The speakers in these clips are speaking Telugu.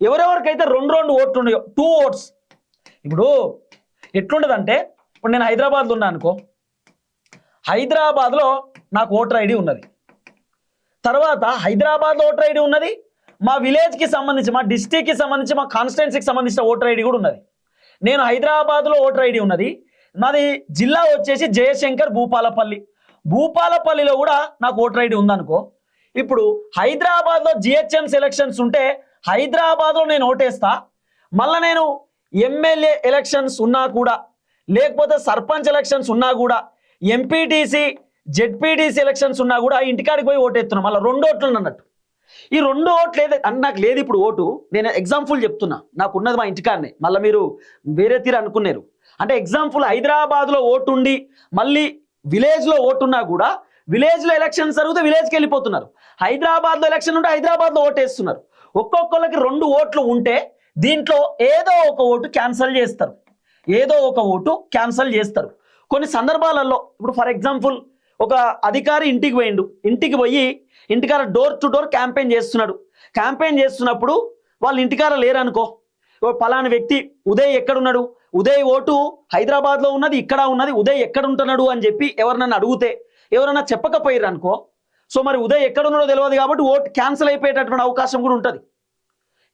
ఎవరెవరికైతే రెండు రెండు ఓట్లు ఉన్నాయో 2 ఓట్స్. ఇప్పుడు ఎట్లుండదంటే ఇప్పుడు నేను హైదరాబాద్లో ఉన్నా అనుకో, హైదరాబాద్లో నాకు ఓటర్ ఐడి ఉన్నది. తర్వాత హైదరాబాద్లో ఓటర్ ఐడి ఉన్నది, మా విలేజ్కి సంబంధించి, మా డిస్టిక్కి సంబంధించి, మా కాన్స్టిట్యున్సీకి సంబంధించిన ఓటర్ ఐడి కూడా ఉన్నది. నేను హైదరాబాద్లో ఓటర్ ఐడి ఉన్నది, నాది జిల్లా వచ్చేసి జయశంకర్ భూపాలపల్లి. భూపాలపల్లిలో కూడా నాకు ఓటర్ ఐడి ఉందనుకో. ఇప్పుడు హైదరాబాద్లో జిహెచ్ఎంసీ ఎలక్షన్స్ ఉంటే హైదరాబాద్లో నేను ఓటేస్తా. మళ్ళీ నేను ఎమ్మెల్యే ఎలక్షన్స్ ఉన్నా కూడా, లేకపోతే సర్పంచ్ ఎలక్షన్స్ ఉన్నా కూడా, ఎంపీటీసీ జెడ్పీటీసీ ఎలక్షన్స్ ఉన్నా కూడా ఇంటికాడికి పోయి ఓటేస్తున్నాను. మళ్ళీ 2 ఓట్లు అన్నట్టు. ఈ 2 ఓట్లు అంటే నాకు లేదు ఇప్పుడు ఓటు. నేను ఎగ్జాంపుల్ చెప్తున్నా, నాకు ఉన్నది మా ఇంటికాడనే. మళ్ళీ మీరు వేరే తీరు అనుకున్నారు. అంటే ఎగ్జాంపుల్ హైదరాబాద్లో ఓటు ఉండి మళ్ళీ విలేజ్లో ఓటున్నా కూడా, విలేజ్లో ఎలక్షన్స్ జరిగితే విలేజ్కి వెళ్ళిపోతున్నారు. హైదరాబాద్లో ఎలక్షన్ ఉంటే హైదరాబాద్లో ఓటేస్తున్నారు. ఒక్కొక్కరికి 2 ఓట్లు ఉంటే దీంట్లో ఏదో ఒక ఓటు క్యాన్సల్ చేస్తారు, ఏదో ఒక ఓటు క్యాన్సల్ చేస్తారు. కొన్ని సందర్భాలలో ఇప్పుడు ఫర్ ఎగ్జాంపుల్ ఒక అధికారి ఇంటికి పోయిండు, ఇంటికి పోయి ఇంటికార డోర్ టు డోర్ క్యాంపెయిన్ చేస్తున్నాడు. క్యాంపెయిన్ చేస్తున్నప్పుడు వాళ్ళు ఇంటికార లేరనుకో, పలానా వ్యక్తి ఉదయ్ ఎక్కడున్నాడు, ఉదయ్ ఓటు హైదరాబాద్లో ఉన్నది, ఇక్కడ ఉన్నది, ఉదయ్ ఎక్కడ ఉంటున్నాడు అని చెప్పి ఎవరినన్నా అడిగితే ఎవరన్నా చెప్పకపోయారు అనుకో, సో మరి ఉదయ్ ఎక్కడున్నాడో తెలియదు కాబట్టి ఓటు క్యాన్సిల్ అయిపోయేటటువంటి అవకాశం కూడా ఉంటుంది.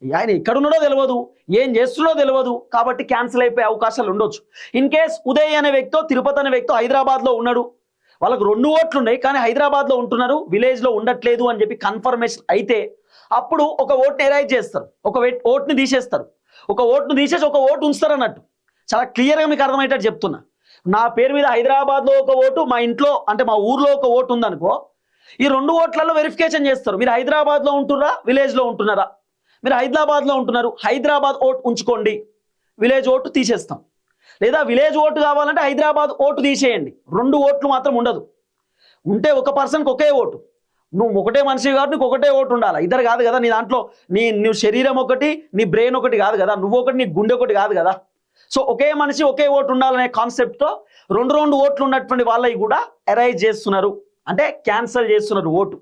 ఆయన ఎక్కడున్నాడో తెలియదు, ఏం చేస్తున్నాడో తెలియదు కాబట్టి క్యాన్సిల్ అయిపోయే అవకాశాలు ఉండొచ్చు. ఇన్ కేస్ ఉదయ్ అనే వ్యక్తో తిరుపతి అనే వ్యక్తో హైదరాబాద్లో ఉన్నాడు, వాళ్ళకు 2 ఓట్లు ఉన్నాయి కానీ హైదరాబాద్లో ఉంటున్నారు, విలేజ్లో ఉండట్లేదు అని చెప్పి కన్ఫర్మేషన్ అయితే అప్పుడు ఒక ఓట్ని ఎరైజ్ చేస్తారు, ఒక ఓట్ని తీసేస్తారు. ఒక ఓట్ను తీసేసి ఒక ఓటు ఉంచుతారు అన్నట్టు. చాలా క్లియర్గా మీకు అర్థమయ్యేటట్టు చెప్తున్నా. నా పేరు మీద హైదరాబాద్లో ఒక ఓటు, మా ఇంట్లో అంటే మా ఊర్లో ఒక ఓటు ఉందనుకో, ఈ 2 ఓట్లలో వెరిఫికేషన్ చేస్తారు. మీరు హైదరాబాద్లో ఉంటున్నారా, విలేజ్లో ఉంటున్నారా? మీరు హైదరాబాద్లో ఉంటున్నారు, హైదరాబాద్ ఓటు ఉంచుకోండి, విలేజ్ ఓటు తీసేస్తాం. లేదా విలేజ్ ఓటు కావాలంటే హైదరాబాద్ ఓటు తీసేయండి, 2 ఓట్లు మాత్రం ఉండదు. ఉంటే ఒక పర్సన్కి ఒకే ఓటు. నువ్వు ఒకటే మనిషి కాబట్టి నీకు ఒకటే ఓటు ఉండాలి, ఇద్దరు కాదు కదా. నీ దాంట్లో నువ్వు శరీరం ఒకటి, నీ బ్రెయిన్ ఒకటి కాదు కదా, నువ్వు ఒకటి, నీ గుండె ఒకటి కాదు కదా. సో ఒకే మనిషి ఒకే ఓటు ఉండాలనే కాన్సెప్ట్తో 2 ఓట్లు ఉన్నటువంటి వాళ్ళవి కూడా ఎరైజ్ చేస్తున్నారు, అంటే క్యాన్సల్ చేస్తున్నారు ఓటు.